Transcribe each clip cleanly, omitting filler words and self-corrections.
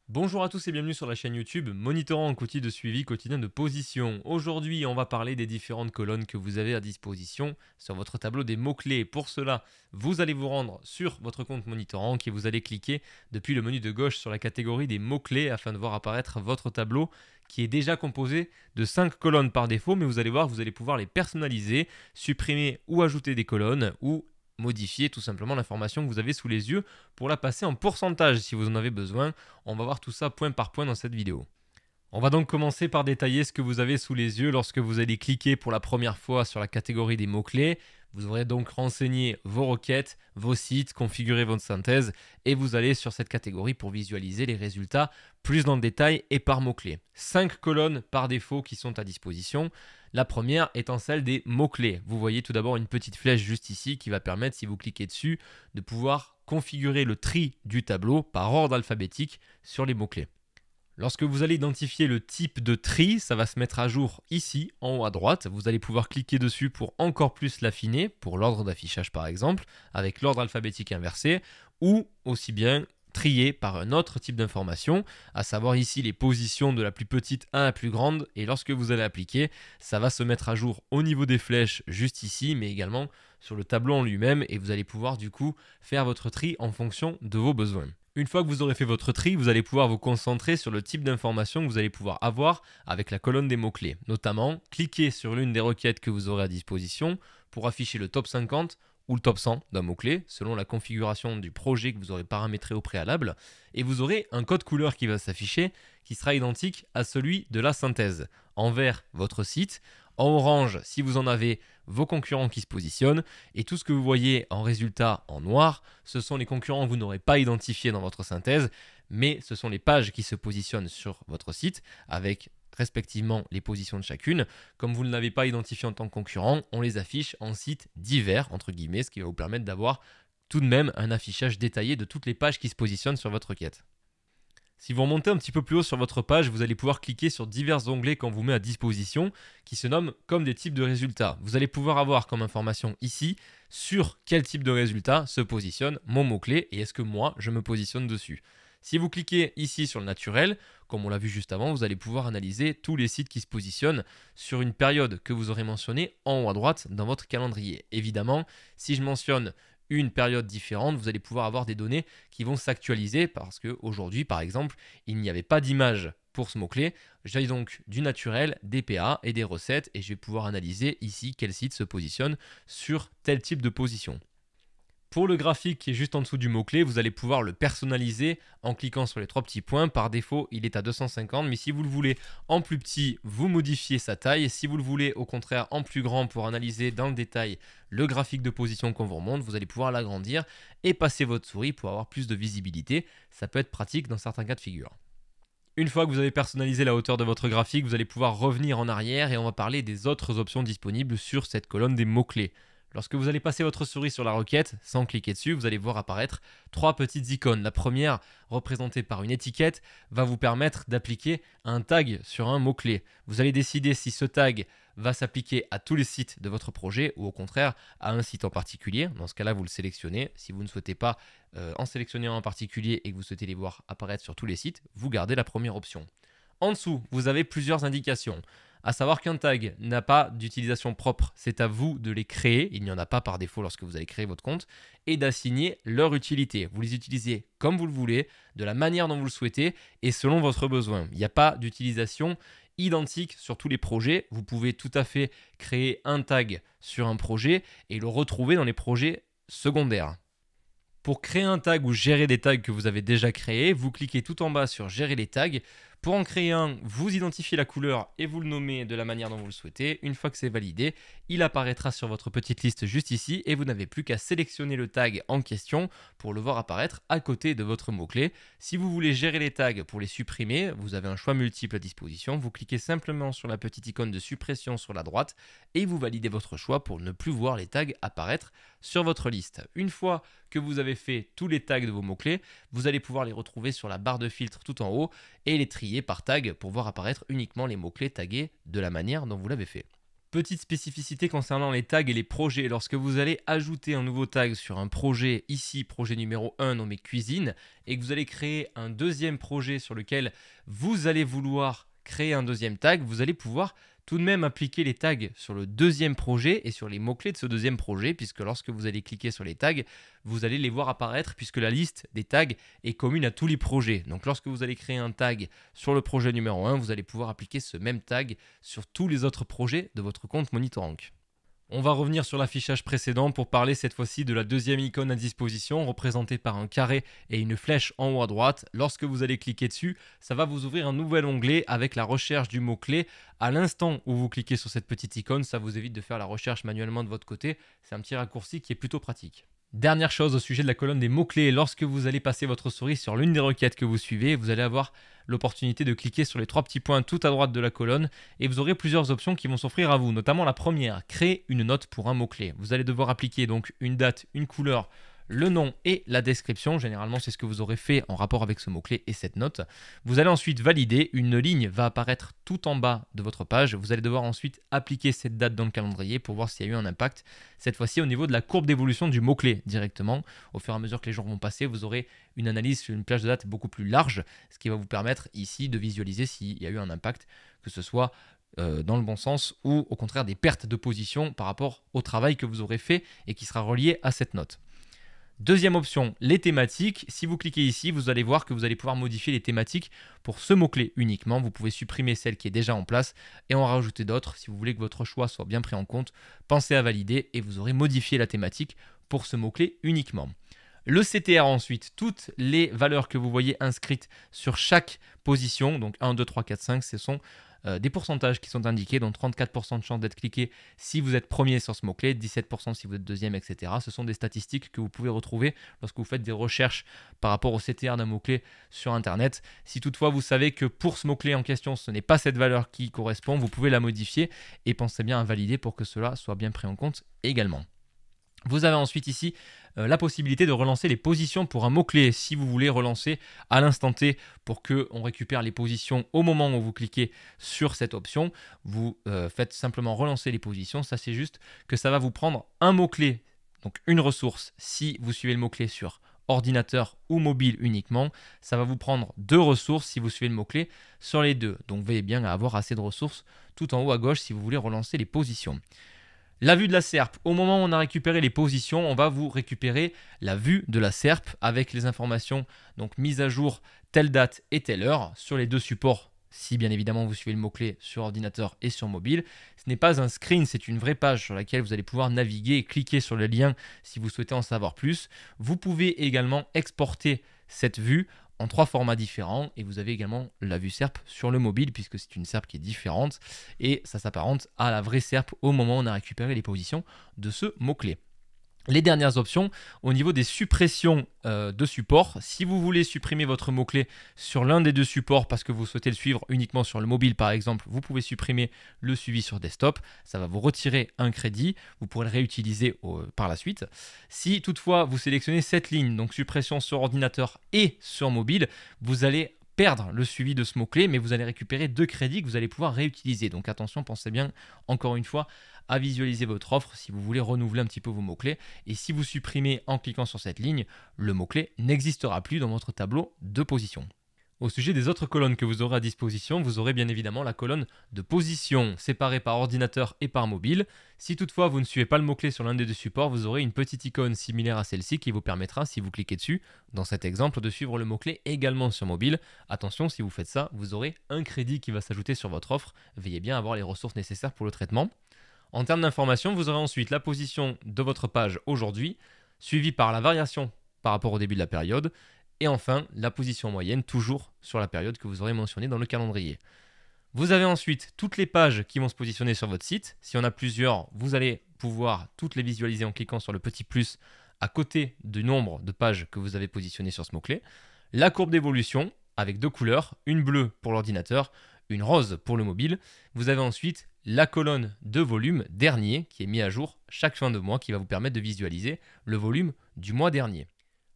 Bonjour à tous et bienvenue sur la chaîne YouTube Monitorant outil de suivi quotidien de position. Aujourd'hui, on va parler des différentes colonnes que vous avez à disposition sur votre tableau des mots-clés. Pour cela, vous allez vous rendre sur votre compte Monitorant et vous allez cliquer depuis le menu de gauche sur la catégorie des mots-clés afin de voir apparaître votre tableau qui est déjà composé de 5 colonnes par défaut, mais vous allez voir, vous allez pouvoir les personnaliser, supprimer ou ajouter des colonnes ou modifier tout simplement l'information que vous avez sous les yeux pour la passer en pourcentage si vous en avez besoin. On va voir tout ça point par point dans cette vidéo. On va donc commencer par détailler ce que vous avez sous les yeux lorsque vous allez cliquer pour la première fois sur la catégorie des mots-clés. Vous aurez donc renseigné vos requêtes, vos sites, configurer votre synthèse et vous allez sur cette catégorie pour visualiser les résultats plus dans le détail et par mots-clés. 5 colonnes par défaut qui sont à disposition. La première étant celle des mots-clés. Vous voyez tout d'abord une petite flèche juste ici qui va permettre, si vous cliquez dessus, de pouvoir configurer le tri du tableau par ordre alphabétique sur les mots-clés. Lorsque vous allez identifier le type de tri, ça va se mettre à jour ici, en haut à droite. Vous allez pouvoir cliquer dessus pour encore plus l'affiner, pour l'ordre d'affichage par exemple, avec l'ordre alphabétique inversé, ou aussi bien trier par un autre type d'information, à savoir ici les positions de la plus petite à la plus grande. Et lorsque vous allez appliquer, ça va se mettre à jour au niveau des flèches juste ici, mais également sur le tableau en lui-même. Et vous allez pouvoir du coup faire votre tri en fonction de vos besoins. Une fois que vous aurez fait votre tri, vous allez pouvoir vous concentrer sur le type d'information que vous allez pouvoir avoir avec la colonne des mots-clés. Notamment, cliquez sur l'une des requêtes que vous aurez à disposition pour afficher le top 50 ou le top 100 d'un mot-clé, selon la configuration du projet que vous aurez paramétré au préalable. Et vous aurez un code couleur qui va s'afficher, qui sera identique à celui de la synthèse. En vert, votre site. En orange, si vous en avez, vos concurrents qui se positionnent. Et tout ce que vous voyez en résultat en noir, ce sont les concurrents que vous n'aurez pas identifiés dans votre synthèse, mais ce sont les pages qui se positionnent sur votre site avec respectivement les positions de chacune. Comme vous ne l'avez pas identifié en tant que concurrent, on les affiche en sites divers, entre guillemets, ce qui va vous permettre d'avoir tout de même un affichage détaillé de toutes les pages qui se positionnent sur votre requête. Si vous remontez un petit peu plus haut sur votre page, vous allez pouvoir cliquer sur divers onglets qu'on vous met à disposition qui se nomment comme des types de résultats. Vous allez pouvoir avoir comme information ici sur quel type de résultat se positionne mon mot-clé et est-ce que moi je me positionne dessus. Si vous cliquez ici sur le naturel, comme on l'a vu juste avant, vous allez pouvoir analyser tous les sites qui se positionnent sur une période que vous aurez mentionnée en haut à droite dans votre calendrier. Évidemment, si je mentionne une période différente, vous allez pouvoir avoir des données qui vont s'actualiser parce qu'aujourd'hui, par exemple, il n'y avait pas d'image pour ce mot-clé. J'ai donc du naturel, des PA et des recettes et je vais pouvoir analyser ici quel site se positionne sur tel type de position. Pour le graphique qui est juste en dessous du mot-clé, vous allez pouvoir le personnaliser en cliquant sur les trois petits points. Par défaut, il est à 250, mais si vous le voulez en plus petit, vous modifiez sa taille. Si vous le voulez au contraire en plus grand pour analyser dans le détail le graphique de position qu'on vous remonte, vous allez pouvoir l'agrandir et passer votre souris pour avoir plus de visibilité. Ça peut être pratique dans certains cas de figure. Une fois que vous avez personnalisé la hauteur de votre graphique, vous allez pouvoir revenir en arrière et on va parler des autres options disponibles sur cette colonne des mots-clés. Lorsque vous allez passer votre souris sur la requête, sans cliquer dessus, vous allez voir apparaître trois petites icônes. La première, représentée par une étiquette, va vous permettre d'appliquer un tag sur un mot-clé. Vous allez décider si ce tag va s'appliquer à tous les sites de votre projet ou au contraire à un site en particulier. Dans ce cas-là, vous le sélectionnez. Si vous ne souhaitez pas en sélectionner un en particulier et que vous souhaitez les voir apparaître sur tous les sites, vous gardez la première option. En dessous, vous avez plusieurs indications. À savoir qu'un tag n'a pas d'utilisation propre, c'est à vous de les créer, il n'y en a pas par défaut lorsque vous allez créer votre compte, et d'assigner leur utilité. Vous les utilisez comme vous le voulez, de la manière dont vous le souhaitez et selon votre besoin. Il n'y a pas d'utilisation identique sur tous les projets. Vous pouvez tout à fait créer un tag sur un projet et le retrouver dans les projets secondaires. Pour créer un tag ou gérer des tags que vous avez déjà créés, vous cliquez tout en bas sur gérer les tags. Pour en créer un, vous identifiez la couleur et vous le nommez de la manière dont vous le souhaitez. Une fois que c'est validé, il apparaîtra sur votre petite liste juste ici et vous n'avez plus qu'à sélectionner le tag en question pour le voir apparaître à côté de votre mot-clé. Si vous voulez gérer les tags pour les supprimer, vous avez un choix multiple à disposition. Vous cliquez simplement sur la petite icône de suppression sur la droite et vous validez votre choix pour ne plus voir les tags apparaître sur votre liste. Une fois que vous avez fait tous les tags de vos mots-clés, vous allez pouvoir les retrouver sur la barre de filtre tout en haut et les trier par tag pour voir apparaître uniquement les mots-clés tagués de la manière dont vous l'avez fait. Petite spécificité concernant les tags et les projets. Lorsque vous allez ajouter un nouveau tag sur un projet, ici projet numéro 1 nommé cuisine, et que vous allez créer un deuxième projet sur lequel vous allez vouloir créer un deuxième tag, vous allez pouvoir tout de même appliquer les tags sur le deuxième projet et sur les mots-clés de ce deuxième projet, puisque lorsque vous allez cliquer sur les tags, vous allez les voir apparaître puisque la liste des tags est commune à tous les projets. Donc lorsque vous allez créer un tag sur le projet numéro 1, vous allez pouvoir appliquer ce même tag sur tous les autres projets de votre compte MonitorRank. On va revenir sur l'affichage précédent pour parler cette fois-ci de la deuxième icône à disposition représentée par un carré et une flèche en haut à droite. Lorsque vous allez cliquer dessus, ça va vous ouvrir un nouvel onglet avec la recherche du mot-clé. À l'instant où vous cliquez sur cette petite icône, ça vous évite de faire la recherche manuellement de votre côté. C'est un petit raccourci qui est plutôt pratique. Dernière chose au sujet de la colonne des mots-clés, lorsque vous allez passer votre souris sur l'une des requêtes que vous suivez, vous allez avoir l'opportunité de cliquer sur les 3 petits points tout à droite de la colonne et vous aurez plusieurs options qui vont s'offrir à vous, notamment la première, créer une note pour un mot-clé. Vous allez devoir appliquer donc une date, une couleur, le nom et la description. Généralement, c'est ce que vous aurez fait en rapport avec ce mot-clé et cette note. Vous allez ensuite valider. Une ligne va apparaître tout en bas de votre page. Vous allez devoir ensuite appliquer cette date dans le calendrier pour voir s'il y a eu un impact. Cette fois-ci, au niveau de la courbe d'évolution du mot-clé directement. Au fur et à mesure que les jours vont passer, vous aurez une analyse sur une plage de date beaucoup plus large, ce qui va vous permettre ici de visualiser s'il y a eu un impact, que ce soit dans le bon sens ou au contraire des pertes de position par rapport au travail que vous aurez fait et qui sera relié à cette note. Deuxième option, les thématiques. Si vous cliquez ici, vous allez voir que vous allez pouvoir modifier les thématiques pour ce mot-clé uniquement. Vous pouvez supprimer celle qui est déjà en place et en rajouter d'autres. Si vous voulez que votre choix soit bien pris en compte, pensez à valider et vous aurez modifié la thématique pour ce mot-clé uniquement. Le CTR ensuite, toutes les valeurs que vous voyez inscrites sur chaque position, donc 1, 2, 3, 4, 5, ce sont des pourcentages qui sont indiqués, donc 34% de chance d'être cliqué si vous êtes premier sur ce mot-clé, 17% si vous êtes deuxième, etc. Ce sont des statistiques que vous pouvez retrouver lorsque vous faites des recherches par rapport au CTR d'un mot-clé sur Internet. Si toutefois vous savez que pour ce mot-clé en question, ce n'est pas cette valeur qui correspond, vous pouvez la modifier et pensez bien à valider pour que cela soit bien pris en compte également. Vous avez ensuite ici la possibilité de relancer les positions pour un mot-clé si vous voulez relancer à l'instant T pour qu'on récupère les positions au moment où vous cliquez sur cette option. Vous faites simplement relancer les positions. Ça, c'est juste que ça va vous prendre un mot-clé, donc une ressource si vous suivez le mot-clé sur ordinateur ou mobile uniquement. Ça va vous prendre 2 ressources si vous suivez le mot-clé sur les deux. Donc veillez bien à avoir assez de ressources tout en haut à gauche si vous voulez relancer les positions. La vue de la SERP, au moment où on a récupéré les positions, on va vous récupérer la vue de la SERP avec les informations donc mise à jour telle date et telle heure sur les deux supports, si bien évidemment vous suivez le mot-clé sur ordinateur et sur mobile. Ce n'est pas un screen, c'est une vraie page sur laquelle vous allez pouvoir naviguer et cliquer sur le lien si vous souhaitez en savoir plus. Vous pouvez également exporter cette vue en 3 formats différents et vous avez également la vue SERP sur le mobile puisque c'est une SERP qui est différente et ça s'apparente à la vraie SERP au moment où on a récupéré les positions de ce mot-clé. Les dernières options, au niveau des suppressions de support, si vous voulez supprimer votre mot-clé sur l'un des deux supports parce que vous souhaitez le suivre uniquement sur le mobile par exemple, vous pouvez supprimer le suivi sur desktop, ça va vous retirer un crédit, vous pourrez le réutiliser par la suite. Si toutefois vous sélectionnez cette ligne, donc suppression sur ordinateur et sur mobile, vous allez perdre le suivi de ce mot-clé, mais vous allez récupérer 2 crédits que vous allez pouvoir réutiliser. Donc attention, pensez bien, encore une fois, à visualiser votre offre si vous voulez renouveler un petit peu vos mots-clés. Et si vous supprimez en cliquant sur cette ligne, le mot-clé n'existera plus dans votre tableau de position. Au sujet des autres colonnes que vous aurez à disposition, vous aurez bien évidemment la colonne de position séparée par ordinateur et par mobile. Si toutefois vous ne suivez pas le mot-clé sur l'un des deux supports, vous aurez une petite icône similaire à celle-ci qui vous permettra, si vous cliquez dessus, dans cet exemple, de suivre le mot-clé également sur mobile. Attention, si vous faites ça, vous aurez un crédit qui va s'ajouter sur votre offre. Veillez bien à avoir les ressources nécessaires pour le traitement. En termes d'information, vous aurez ensuite la position de votre page aujourd'hui, suivie par la variation par rapport au début de la période, et enfin la position moyenne, toujours sur la période que vous aurez mentionnée dans le calendrier. Vous avez ensuite toutes les pages qui vont se positionner sur votre site. Si on a plusieurs, vous allez pouvoir toutes les visualiser en cliquant sur le petit plus à côté du nombre de pages que vous avez positionnées sur ce mot-clé. La courbe d'évolution avec 2 couleurs, une bleue pour l'ordinateur, une rose pour le mobile. Vous avez ensuite la colonne de volume dernier qui est mis à jour chaque fin de mois qui va vous permettre de visualiser le volume du mois dernier.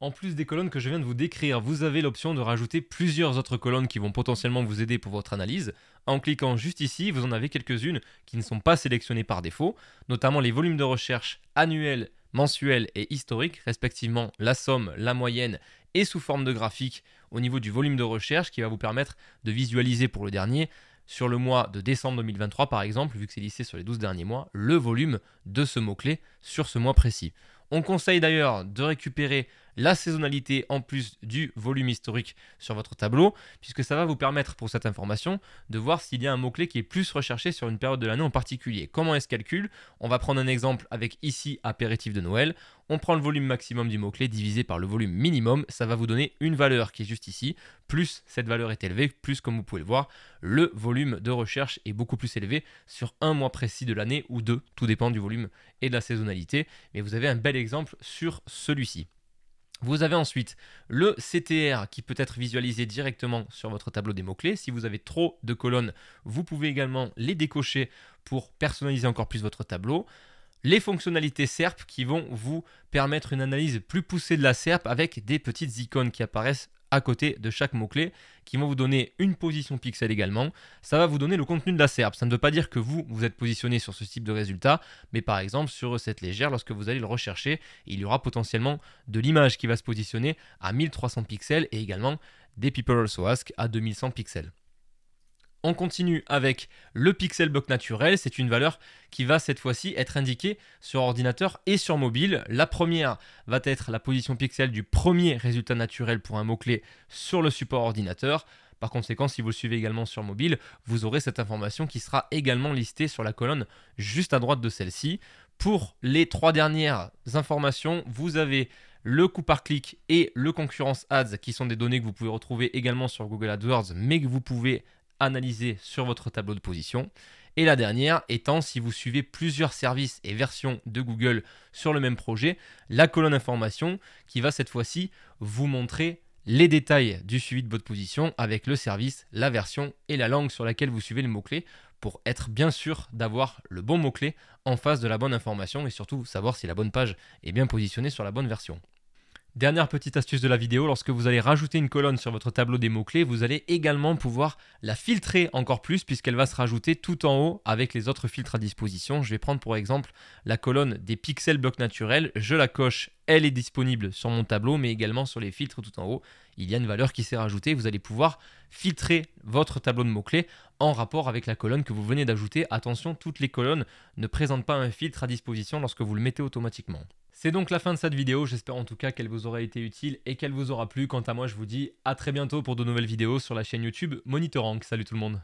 En plus des colonnes que je viens de vous décrire, vous avez l'option de rajouter plusieurs autres colonnes qui vont potentiellement vous aider pour votre analyse. En cliquant juste ici, vous en avez quelques-unes qui ne sont pas sélectionnées par défaut, notamment les volumes de recherche annuels, mensuels et historiques, respectivement la somme, la moyenne et sous forme de graphique au niveau du volume de recherche qui va vous permettre de visualiser pour le dernier, sur le mois de décembre 2023 par exemple, vu que c'est listé sur les 12 derniers mois, le volume de ce mot-clé sur ce mois précis. On conseille d'ailleurs de récupérer la saisonnalité en plus du volume historique sur votre tableau, puisque ça va vous permettre pour cette information de voir s'il y a un mot-clé qui est plus recherché sur une période de l'année en particulier. Comment est-ce calcul? On va prendre un exemple avec ici apéritif de Noël. On prend le volume maximum du mot-clé divisé par le volume minimum. Ça va vous donner une valeur qui est juste ici. Plus cette valeur est élevée, plus comme vous pouvez le voir, le volume de recherche est beaucoup plus élevé sur un mois précis de l'année ou deux. Tout dépend du volume et de la saisonnalité. Mais vous avez un bel exemple sur celui-ci. Vous avez ensuite le CTR qui peut être visualisé directement sur votre tableau des mots-clés. Si vous avez trop de colonnes, vous pouvez également les décocher pour personnaliser encore plus votre tableau. Les fonctionnalités SERP qui vont vous permettre une analyse plus poussée de la SERP avec des petites icônes qui apparaissent à côté de chaque mot-clé qui vont vous donner une position pixel également. Ça va vous donner le contenu de la SERP. Ça ne veut pas dire que vous êtes positionné sur ce type de résultat, mais par exemple sur recette légère, lorsque vous allez le rechercher, il y aura potentiellement de l'image qui va se positionner à 1300 pixels et également des People Also Ask à 2100 pixels. On continue avec le pixel bloc naturel, c'est une valeur qui va cette fois-ci être indiquée sur ordinateur et sur mobile. La première va être la position pixel du premier résultat naturel pour un mot-clé sur le support ordinateur. Par conséquent, si vous le suivez également sur mobile, vous aurez cette information qui sera également listée sur la colonne juste à droite de celle-ci. Pour les trois dernières informations, vous avez le coût par clic et le concurrence ads qui sont des données que vous pouvez retrouver également sur Google AdWords, mais que vous pouvez analyser sur votre tableau de position. Et la dernière étant, si vous suivez plusieurs services et versions de Google sur le même projet, la colonne information qui va cette fois-ci vous montrer les détails du suivi de votre position avec le service, la version et la langue sur laquelle vous suivez le mot-clé pour être bien sûr d'avoir le bon mot-clé en face de la bonne information et surtout savoir si la bonne page est bien positionnée sur la bonne version. Dernière petite astuce de la vidéo, lorsque vous allez rajouter une colonne sur votre tableau des mots-clés, vous allez également pouvoir la filtrer encore plus puisqu'elle va se rajouter tout en haut avec les autres filtres à disposition. Je vais prendre pour exemple la colonne des pixels blocs naturels, je la coche, elle est disponible sur mon tableau mais également sur les filtres tout en haut. Il y a une valeur qui s'est rajoutée, vous allez pouvoir filtrer votre tableau de mots-clés en rapport avec la colonne que vous venez d'ajouter. Attention, toutes les colonnes ne présentent pas un filtre à disposition lorsque vous le mettez automatiquement. C'est donc la fin de cette vidéo, j'espère en tout cas qu'elle vous aura été utile et qu'elle vous aura plu. Quant à moi, je vous dis à très bientôt pour de nouvelles vidéos sur la chaîne YouTube Monitor Rank. Salut tout le monde.